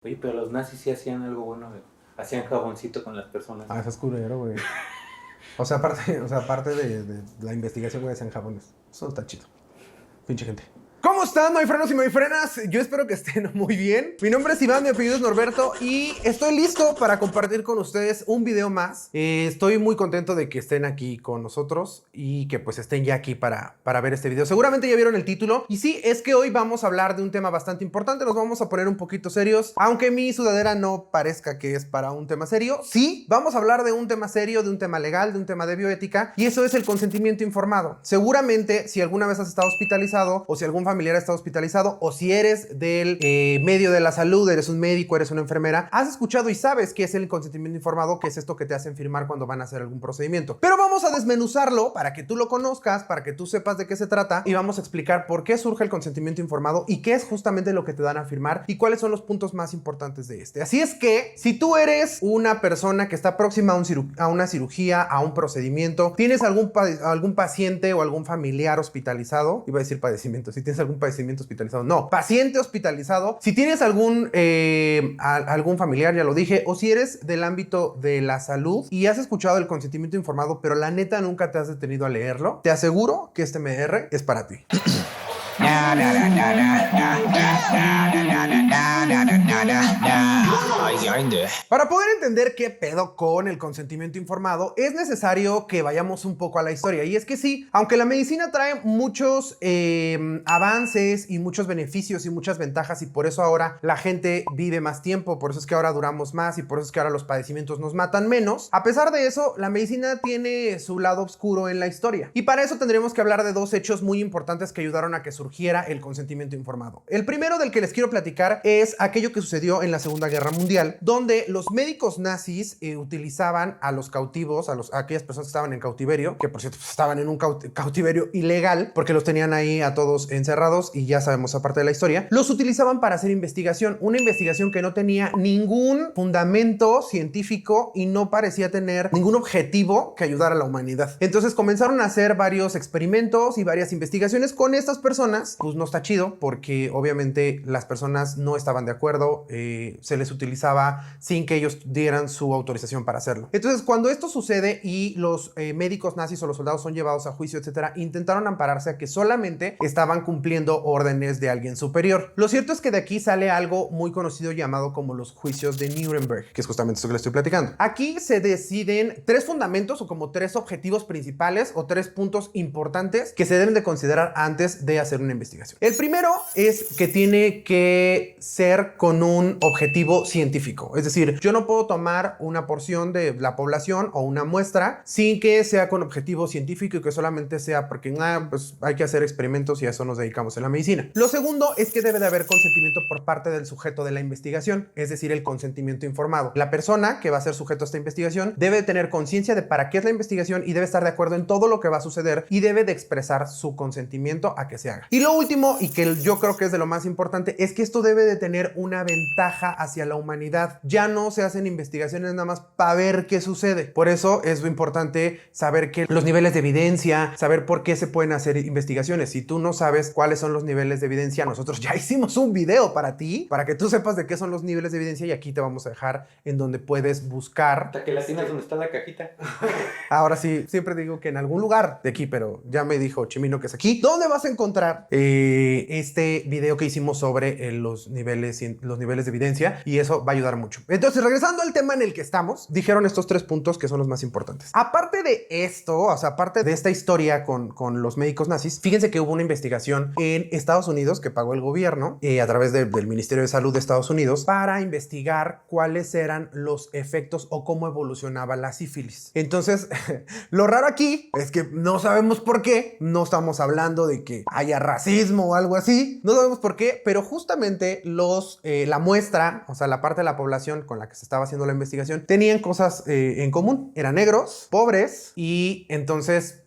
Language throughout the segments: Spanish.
Oye, pero los nazis sí hacían algo bueno, güey. Hacían jaboncito con las personas. Ah, eso es culero, güey. Aparte de la investigación, güey, hacían jabones. Eso está chido. Pinche gente. ¿Cómo están, my frenos y my frenas? Yo espero que estén muy bien. Mi nombre es Iván, mi apellido es Norberto y estoy listo para compartir con ustedes un video más. Estoy muy contento de que estén aquí con nosotros y que pues estén ya aquí para ver este video. Seguramente ya vieron el título y sí, es que hoy vamos a hablar de un tema bastante importante. Nos vamos a poner un poquito serios, aunque mi sudadera no parezca que es para un tema serio. Sí, vamos a hablar de un tema serio, de un tema legal, de un tema de bioética y eso es el consentimiento informado. Seguramente si alguna vez has estado hospitalizado o si algún familiar está hospitalizado o si eres del medio de la salud, eres un médico, eres una enfermera, has escuchado y sabes qué es el consentimiento informado, que es esto que te hacen firmar cuando van a hacer algún procedimiento. Pero vamos a desmenuzarlo para que tú lo conozcas, para que tú sepas de qué se trata y vamos a explicar por qué surge el consentimiento informado y qué es justamente lo que te dan a firmar y cuáles son los puntos más importantes de este. Así es que si tú eres una persona que está próxima a una cirugía, a un procedimiento, tienes algún paciente o algún familiar hospitalizado, iba a decir padecimiento, si tienes algún padecimiento hospitalizado, no, paciente hospitalizado, si tienes algún familiar, ya lo dije, o si eres del ámbito de la salud y has escuchado el consentimiento informado, pero la neta nunca te has detenido a leerlo, te aseguro que este MR es para ti. Para poder entender qué pedo con el consentimiento informado, es necesario que vayamos un poco a la historia. Y es que sí, aunque la medicina trae muchos avances y muchos beneficios y muchas ventajas, y por eso ahora la gente vive más tiempo, por eso es que ahora duramos más y por eso es que ahora los padecimientos nos matan menos, a pesar de eso, la medicina tiene su lado oscuro en la historia. Y para eso tendremos que hablar de dos hechos muy importantes que ayudaron a que surgiera el consentimiento informado. El primero del que les quiero platicar es aquello que sucedió en la Segunda Guerra Mundial, donde los médicos nazis utilizaban a los cautivos, a aquellas personas que estaban en cautiverio, que por cierto pues, estaban en un cautiverio ilegal, porque los tenían ahí a todos encerrados y ya sabemos aparte de la historia, los utilizaban para hacer investigación, una investigación que no tenía ningún fundamento científico y no parecía tener ningún objetivo que ayudara a la humanidad. Entonces comenzaron a hacer varios experimentos y varias investigaciones con estas personas. Pues no está chido porque obviamente las personas no estaban de acuerdo, se les utilizaba sin que ellos dieran su autorización para hacerlo. Entonces cuando esto sucede y los médicos nazis o los soldados son llevados a juicio, etcétera, intentaron ampararse a que solamente estaban cumpliendo órdenes de alguien superior. Lo cierto es que de aquí sale algo muy conocido llamado como los juicios de Nuremberg, que es justamente esto que les estoy platicando. Aquí se deciden tres fundamentos o como tres objetivos principales o tres puntos importantes que se deben de considerar antes de hacer una investigación. El primero es que tiene que ser con un objetivo científico. Es decir, yo no puedo tomar una porción de la población o una muestra sin que sea con objetivo científico y que solamente sea porque pues hay que hacer experimentos y a eso nos dedicamos en la medicina. Lo segundo es que debe de haber consentimiento por parte del sujeto de la investigación, es decir, el consentimiento informado. La persona que va a ser sujeto a esta investigación debe tener conciencia de para qué es la investigación y debe estar de acuerdo en todo lo que va a suceder y debe de expresar su consentimiento a que se haga. Y lo último, y que yo creo que es de lo más importante, es que esto debe de tener una ventaja hacia la humanidad. Ya no se hacen investigaciones nada más para ver qué sucede. Por eso es lo importante saber que los niveles de evidencia, saber por qué se pueden hacer investigaciones. Si tú no sabes cuáles son los niveles de evidencia, nosotros ya hicimos un video para ti, para que tú sepas de qué son los niveles de evidencia y aquí te vamos a dejar en donde puedes buscar. Hasta que la tienes donde está la cajita. Ahora sí, siempre digo que en algún lugar de aquí, pero ya me dijo Chimino que es aquí. ¿Dónde vas a encontrar este video que hicimos sobre los niveles de evidencia? Y eso va a ayudar mucho. Entonces, regresando al tema en el que estamos, dijeron estos tres puntos que son los más importantes. Aparte de esto, o sea, aparte de esta historia con los médicos nazis, fíjense que hubo una investigación en Estados Unidos que pagó el gobierno a través del Ministerio de Salud de Estados Unidos para investigar cuáles eran los efectos o cómo evolucionaba la sífilis. Entonces, lo raro aquí es que no sabemos por qué, no estamos hablando de que haya racismo o algo así, no sabemos por qué, pero justamente la muestra, o sea, la parte de la población con la que se estaba haciendo la investigación, tenían cosas en común, eran negros, pobres y entonces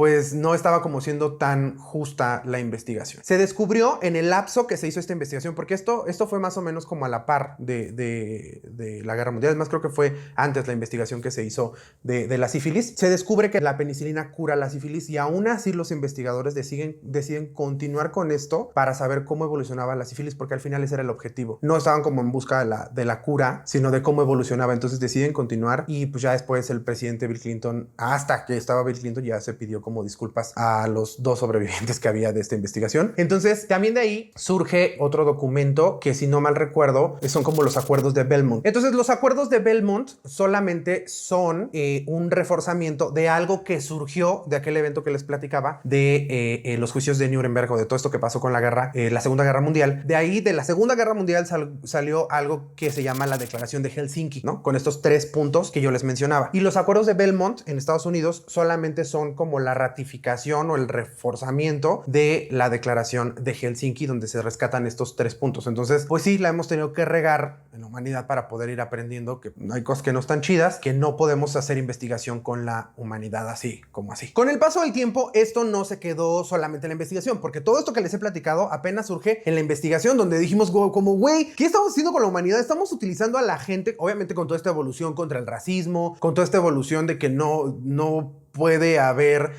pues no estaba como siendo tan justa la investigación. Se descubrió en el lapso que se hizo esta investigación, porque esto fue más o menos como a la par de la Guerra Mundial. Es más, creo que fue antes la investigación que se hizo de la sífilis. Se descubre que la penicilina cura la sífilis y aún así los investigadores deciden continuar con esto para saber cómo evolucionaba la sífilis, porque al final ese era el objetivo. No estaban como en busca de la cura, sino de cómo evolucionaba. Entonces deciden continuar y pues ya después el presidente Bill Clinton, hasta que estaba Bill Clinton, ya se pidió como disculpas a los 2 sobrevivientes que había de esta investigación. Entonces también de ahí surge otro documento que, si no mal recuerdo, son como los acuerdos de Belmont. Entonces los acuerdos de Belmont solamente son un reforzamiento de algo que surgió de aquel evento que les platicaba de los juicios de Nuremberg, o de todo esto que pasó con la guerra, la Segunda Guerra Mundial. De ahí, de la Segunda Guerra Mundial salió algo que se llama la Declaración de Helsinki, ¿no? Con estos 3 puntos que yo les mencionaba. Y los acuerdos de Belmont en Estados Unidos solamente son como la ratificación o el reforzamiento de la Declaración de Helsinki, donde se rescatan estos 3 puntos. Entonces, pues sí, la hemos tenido que regar en la humanidad para poder ir aprendiendo que hay cosas que no están chidas, que no podemos hacer investigación con la humanidad así como así. Con el paso del tiempo, esto no se quedó solamente en la investigación, porque todo esto que les he platicado apenas surge en la investigación, donde dijimos como, güey, ¿qué estamos haciendo con la humanidad? Estamos utilizando a la gente, obviamente con toda esta evolución contra el racismo, con toda esta evolución de que no puede haber...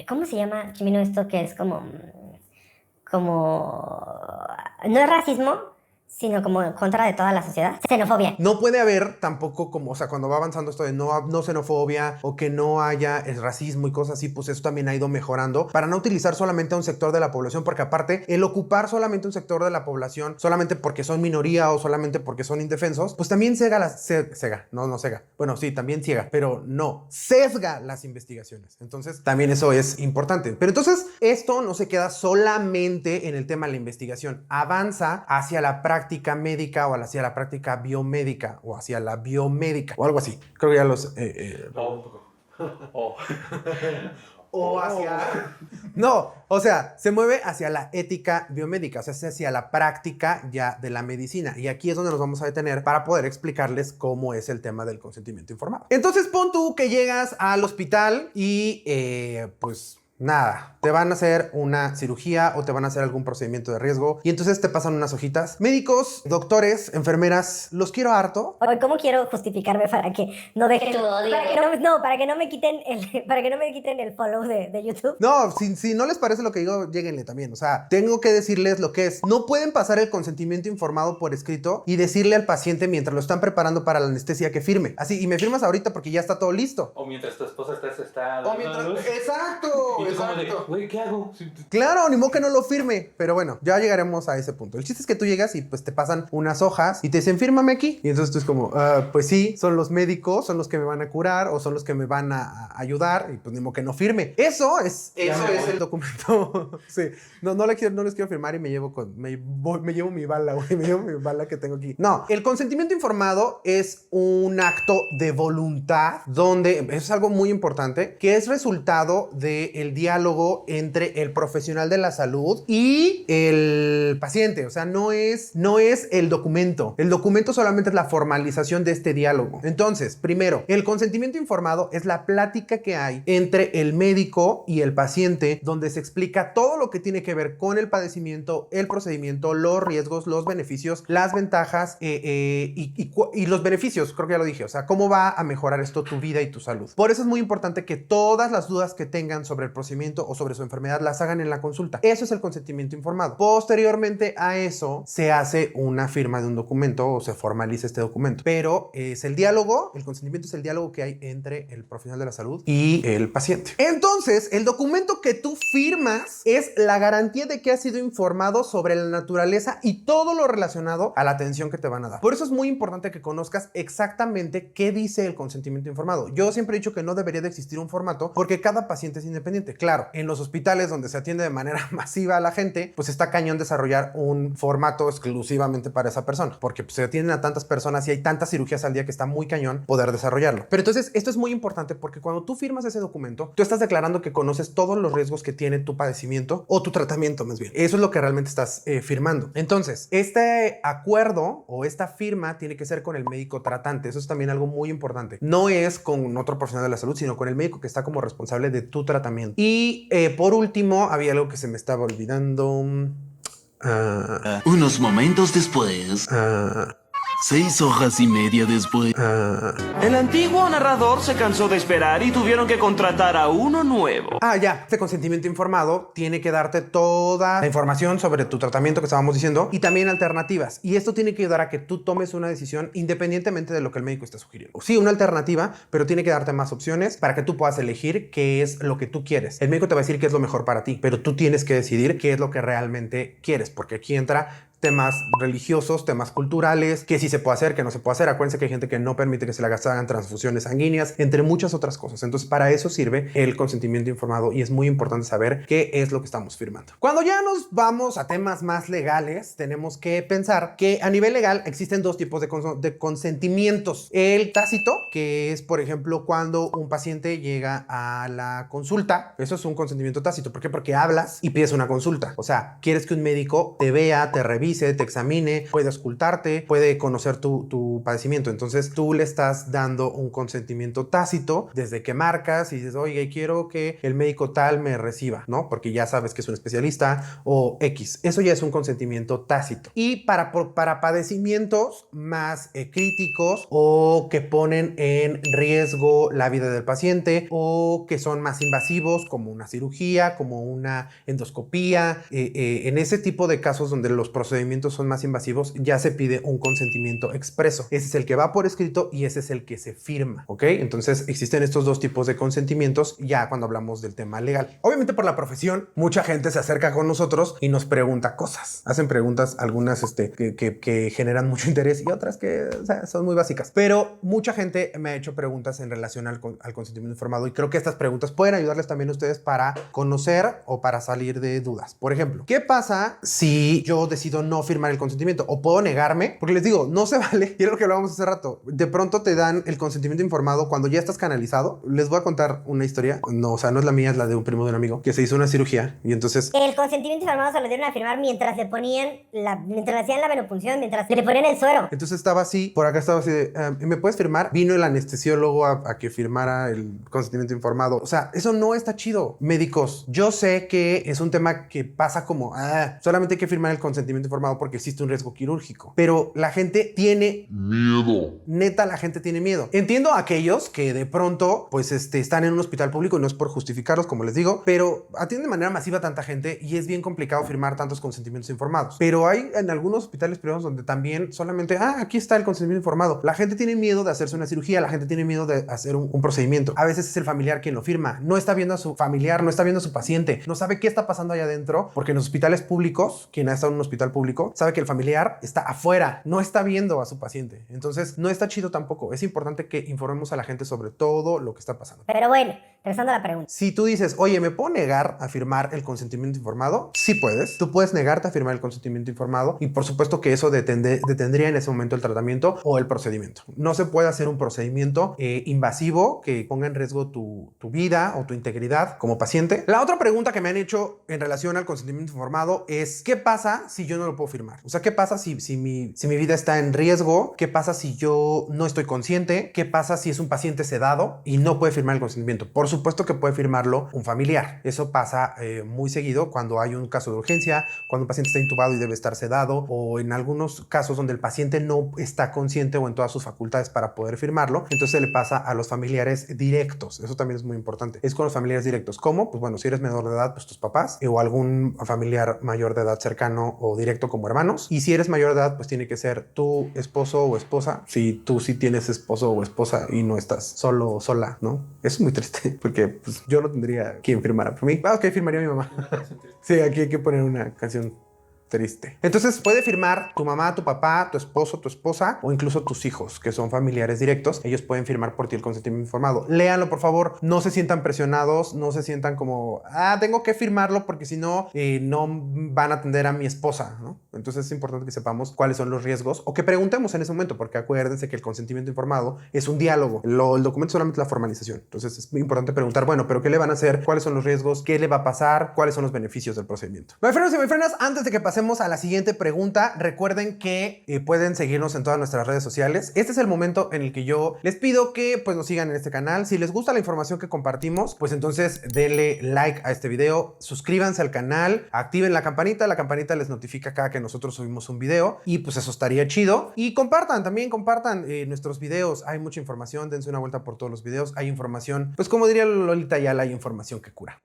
¿Cómo se llama, Chimino, esto que es como... No es racismo, sino como en contra de toda la sociedad? Xenofobia. No puede haber tampoco como, o sea, cuando va avanzando esto de no xenofobia o que no haya el racismo y cosas así, pues eso también ha ido mejorando para no utilizar solamente a un sector de la población, porque aparte el ocupar solamente un sector de la población solamente porque son minoría o solamente porque son indefensos, pues también también ciega, pero no, sesga las investigaciones. Entonces también eso es importante. Pero entonces esto no se queda solamente en el tema de la investigación, avanza hacia la práctica médica o hacia la práctica biomédica o hacia la biomédica o algo así. Creo que ya los... O hacia... No, o sea, se mueve hacia la ética biomédica, o sea, hacia la práctica ya de la medicina. Y aquí es donde nos vamos a detener para poder explicarles cómo es el tema del consentimiento informado. Entonces, pon tú que llegas al hospital y pues... nada, te van a hacer una cirugía o te van a hacer algún procedimiento de riesgo y entonces te pasan unas hojitas. Médicos, doctores, enfermeras, los quiero harto. Oye, ¿cómo quiero justificarme para que no deje tu odio? Para que no me quiten el follow de YouTube. No, si no les parece lo que digo, lléguenle también. O sea, tengo que decirles lo que es. No pueden pasar el consentimiento informado por escrito y decirle al paciente mientras lo están preparando para la anestesia que firme. Así, y me firmas ahorita porque ya está todo listo. O mientras tu esposa está O mientras... ¡Exacto! Y tú como de, Exacto. güey, ¿qué hago? Claro, ni modo que no lo firme. Pero bueno, ya llegaremos a ese punto. El chiste es que tú llegas y pues te pasan unas hojas y te dicen, fírmame aquí. Y entonces tú es como, pues sí, son los médicos, son los que me van a curar o son los que me van a ayudar. Y pues ni modo que no firme. Eso es el documento. Sí. No les quiero firmar y me llevo mi bala, güey. Me llevo mi bala que tengo aquí. No, el consentimiento informado es un acto de voluntad donde, eso es algo muy importante, que es resultado del diálogo entre el profesional de la salud y el paciente. O sea, no es el documento. El documento solamente es la formalización de este diálogo. Entonces, primero, el consentimiento informado es la plática que hay entre el médico y el paciente, donde se explica todo lo que tiene que ver con el padecimiento, el procedimiento, los riesgos, los beneficios, las ventajas y los beneficios. Creo que ya lo dije. O sea, cómo va a mejorar esto tu vida y tu salud. Por eso es muy importante que todas las dudas que tengan sobre el procedimiento o sobre su enfermedad las hagan en la consulta. Eso es el consentimiento informado. Posteriormente a eso se hace una firma de un documento o se formaliza este documento. Pero es el diálogo, el consentimiento es el diálogo que hay entre el profesional de la salud y el paciente. Entonces, el documento que tú firmas es la garantía de que has sido informado sobre la naturaleza y todo lo relacionado a la atención que te van a dar. Por eso es muy importante que conozcas exactamente qué dice el consentimiento informado. Yo siempre he dicho que no debería de existir un formato porque cada paciente es independiente. Claro, en los hospitales donde se atiende de manera masiva a la gente, pues está cañón desarrollar un formato exclusivamente para esa persona, porque pues, se atienden a tantas personas y hay tantas cirugías al día que está muy cañón poder desarrollarlo. Pero entonces esto es muy importante porque cuando tú firmas ese documento, tú estás declarando que conoces todos los riesgos que tiene tu padecimiento o tu tratamiento más bien. Eso es lo que realmente estás firmando. Entonces, este acuerdo o esta firma tiene que ser con el médico tratante. Eso es también algo muy importante. No es con otro profesional de la salud, sino con el médico que está como responsable de tu tratamiento. Y por último, había algo que se me estaba olvidando. Unos momentos después. 6 hojas y media después. El antiguo narrador se cansó de esperar y tuvieron que contratar a uno nuevo. Ya. Este consentimiento informado tiene que darte toda la información sobre tu tratamiento que estábamos diciendo y también alternativas. Y esto tiene que ayudar a que tú tomes una decisión independientemente de lo que el médico está sugiriendo. Sí, una alternativa, pero tiene que darte más opciones para que tú puedas elegir qué es lo que tú quieres. El médico te va a decir qué es lo mejor para ti, pero tú tienes que decidir qué es lo que realmente quieres, porque aquí entra temas religiosos, temas culturales, que sí se puede hacer, que no se puede hacer. Acuérdense que hay gente que no permite que se le hagan transfusiones sanguíneas, entre muchas otras cosas. Entonces, para eso sirve el consentimiento informado y es muy importante saber qué es lo que estamos firmando. Cuando ya nos vamos a temas más legales, tenemos que pensar que a nivel legal existen dos tipos de consentimientos. El tácito, que es, por ejemplo, cuando un paciente llega a la consulta. Eso es un consentimiento tácito. ¿Por qué? Porque hablas y pides una consulta. O sea, quieres que un médico te vea, te revise, te examine, puede auscultarte, puede conocer tu padecimiento. Entonces tú le estás dando un consentimiento tácito desde que marcas y dices, oye, quiero que el médico tal me reciba, ¿no? Porque ya sabes que es un especialista o X. Eso ya es un consentimiento tácito. Y para padecimientos más críticos o que ponen en riesgo la vida del paciente o que son más invasivos, como una cirugía, como una endoscopía, en ese tipo de casos donde los procedimientos son más invasivos, ya se pide un consentimiento expreso. Ese es el que va por escrito y ese es el que se firma, ¿ok? Entonces existen estos dos tipos de consentimientos ya cuando hablamos del tema legal. Obviamente por la profesión, mucha gente se acerca con nosotros y nos pregunta cosas. Hacen preguntas, algunas que generan mucho interés y otras que, o sea, son muy básicas. Pero mucha gente me ha hecho preguntas en relación al consentimiento informado y creo que estas preguntas pueden ayudarles también a ustedes para conocer o para salir de dudas. Por ejemplo, ¿qué pasa si yo decido no firmar el consentimiento o puedo negarme? Porque les digo, no se vale, y es lo que hablábamos hace rato, de pronto te dan el consentimiento informado cuando ya estás canalizado. Les voy a contar una historia, no, o sea, no es la mía, es la de un primo de un amigo que se hizo una cirugía y entonces El consentimiento informado se lo dieron a firmar mientras le mientras le hacían la venopunción, mientras le ponían el suero. entonces estaba así, por acá estaba así de, ¿me puedes firmar? Vino el anestesiólogo a que firmara el consentimiento informado. O sea, eso no está chido. Médicos, yo sé que es un tema que pasa como, solamente hay que firmar el consentimiento informado porque existe un riesgo quirúrgico, pero la gente tiene miedo. Neta, la gente tiene miedo. Entiendo a aquellos que de pronto pues están en un hospital público y no es por justificarlos, como les digo, pero atienden de manera masiva a tanta gente y es bien complicado firmar tantos consentimientos informados. Pero hay en algunos hospitales privados donde también solamente, aquí está el consentimiento informado. La gente tiene miedo de hacerse una cirugía, la gente tiene miedo de hacer un procedimiento. A veces es el familiar quien lo firma, no está viendo a su familiar, no está viendo a su paciente, no sabe qué está pasando allá adentro, porque en los hospitales públicos, quien ha estado en un hospital público sabe que el familiar está afuera, no está viendo a su paciente. Entonces no está chido tampoco. Es importante que informemos a la gente sobre todo lo que está pasando. Pero bueno, regresando a la pregunta. Si tú dices, oye, ¿me puedo negar a firmar el consentimiento informado? Sí puedes. Tú puedes negarte a firmar el consentimiento informado y por supuesto que eso detendría en ese momento el tratamiento o el procedimiento. No se puede hacer un procedimiento invasivo que ponga en riesgo tu vida o tu integridad como paciente. La otra pregunta que me han hecho en relación al consentimiento informado es, ¿qué pasa si yo no lo puedo firmar? O sea, ¿qué pasa si mi vida está en riesgo? ¿Qué pasa si yo no estoy consciente? ¿Qué pasa si es un paciente sedado y no puede firmar el consentimiento? Por supuesto que puede firmarlo un familiar. Eso pasa muy seguido cuando hay un caso de urgencia, cuando un paciente está intubado y debe estar sedado, o en algunos casos donde el paciente no está consciente o en todas sus facultades para poder firmarlo. Entonces se le pasa a los familiares directos. Eso también es muy importante. Es con los familiares directos. ¿Cómo? Pues bueno, si eres menor de edad, pues tus papás o algún familiar mayor de edad cercano o directo como hermanos. Y si eres mayor de edad, pues tiene que ser tu esposo o esposa. Si tú sí tienes esposo o esposa y no estás solo o sola, ¿no? Eso es muy triste porque pues, yo no tendría quien firmara por mí. Ok, firmaría a mi mamá. Sí, aquí hay que poner una canción triste. Entonces puede firmar tu mamá, tu papá, tu esposo, tu esposa o incluso tus hijos, que son familiares directos. Ellos pueden firmar por ti el consentimiento informado. Léanlo, por favor. No se sientan presionados, no se sientan como, tengo que firmarlo porque si no, no van a atender a mi esposa, ¿no? Entonces es importante que sepamos cuáles son los riesgos o que preguntemos en ese momento, porque acuérdense que el consentimiento informado es un diálogo. El documento es solamente la formalización. Entonces es muy importante preguntar, bueno, pero ¿qué le van a hacer? ¿Cuáles son los riesgos? ¿Qué le va a pasar? ¿Cuáles son los beneficios del procedimiento? My friends y my friends, antes de que pasemos a la siguiente pregunta, recuerden que pueden seguirnos en todas nuestras redes sociales. Este es el momento en el que yo les pido que pues nos sigan en este canal. Si les gusta la información que compartimos, pues entonces denle like a este video, suscríbanse al canal, activen la campanita les notifica cada que nosotros subimos un video y pues eso estaría chido. Y compartan nuestros videos, hay mucha información, dense una vuelta por todos los videos, hay información, pues como diría Lolita Ayala, hay información que cura.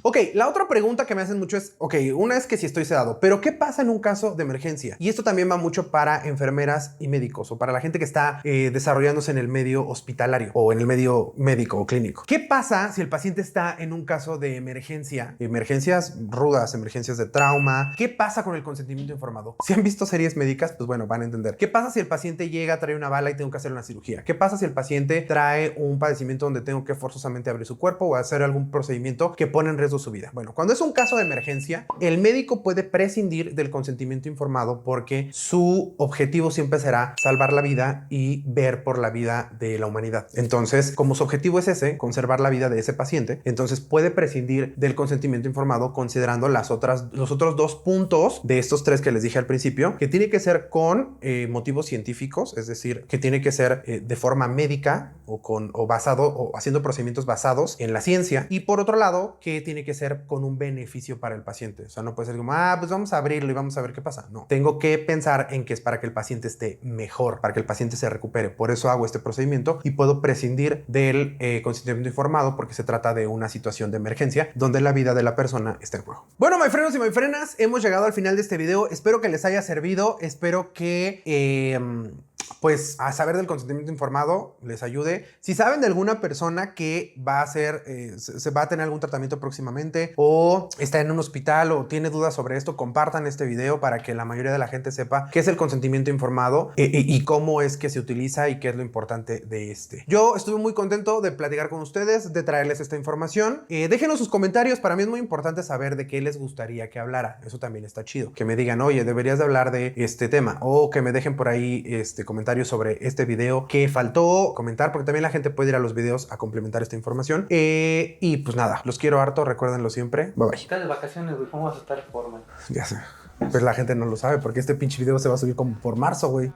Ok, la otra pregunta que me hacen mucho es, una es que si estoy sedado, pero ¿qué pasa en un caso de emergencia? Y esto también va mucho para enfermeras y médicos o para la gente que está desarrollándose en el medio hospitalario o en el medio médico o clínico. ¿Qué pasa si el paciente está en un caso de emergencia? Emergencias rudas, emergencias de trauma. ¿Qué pasa con el consentimiento informado? Si han visto series médicas, pues bueno, van a entender. ¿Qué pasa si el paciente llega, trae una bala y tengo que hacer una cirugía? ¿Qué pasa si el paciente trae un padecimiento donde tengo que forzosamente abrir su cuerpo o hacer algún procedimiento que pone en riesgo su vida? Bueno, cuando es un caso de emergencia, el médico puede prescindir del consentimiento informado porque su objetivo siempre será salvar la vida y ver por la vida de la humanidad. Entonces, como su objetivo es ese, conservar la vida de ese paciente, entonces puede prescindir del consentimiento informado considerando los otros dos puntos de estos tres que les dije al principio, que tiene que ser con motivos científicos, es decir, que tiene que ser de forma médica o basado o haciendo procedimientos basados en la ciencia, y por otro lado, que tiene que ser con un beneficio para el paciente. O sea, no puede ser como, pues vamos a abrirlo y vamos a ver qué pasa. No, tengo que pensar en que es para que el paciente esté mejor, para que el paciente se recupere. Por eso hago este procedimiento y puedo prescindir del consentimiento informado porque se trata de una situación de emergencia donde la vida de la persona está en juego. Bueno, my frenos y my frenas, hemos llegado al final de este video. Espero que les haya servido. Espero que pues a saber del consentimiento informado les ayude. Si saben de alguna persona que va a ser, se va a tener algún tratamiento próximamente o está en un hospital o tiene dudas sobre esto, compartan este video para que la mayoría de la gente sepa qué es el consentimiento informado y cómo es que se utiliza y qué es lo importante de este. Yo estuve muy contento de platicar con ustedes, de traerles esta información. Déjenos sus comentarios. Para mí es muy importante saber de qué les gustaría que hablara. Eso también está chido. Que me digan, oye, deberías de hablar de este tema, o que me dejen por ahí comentarios sobre este video que faltó comentar, porque también la gente puede ir a los videos a complementar esta información. Y pues nada, los quiero harto, recuérdenlo siempre. Bye bye. Estás de vacaciones, güey, ¿cómo vas a estar en forma? Ya sé. Pero la gente no lo sabe porque este pinche video se va a subir como por marzo, güey.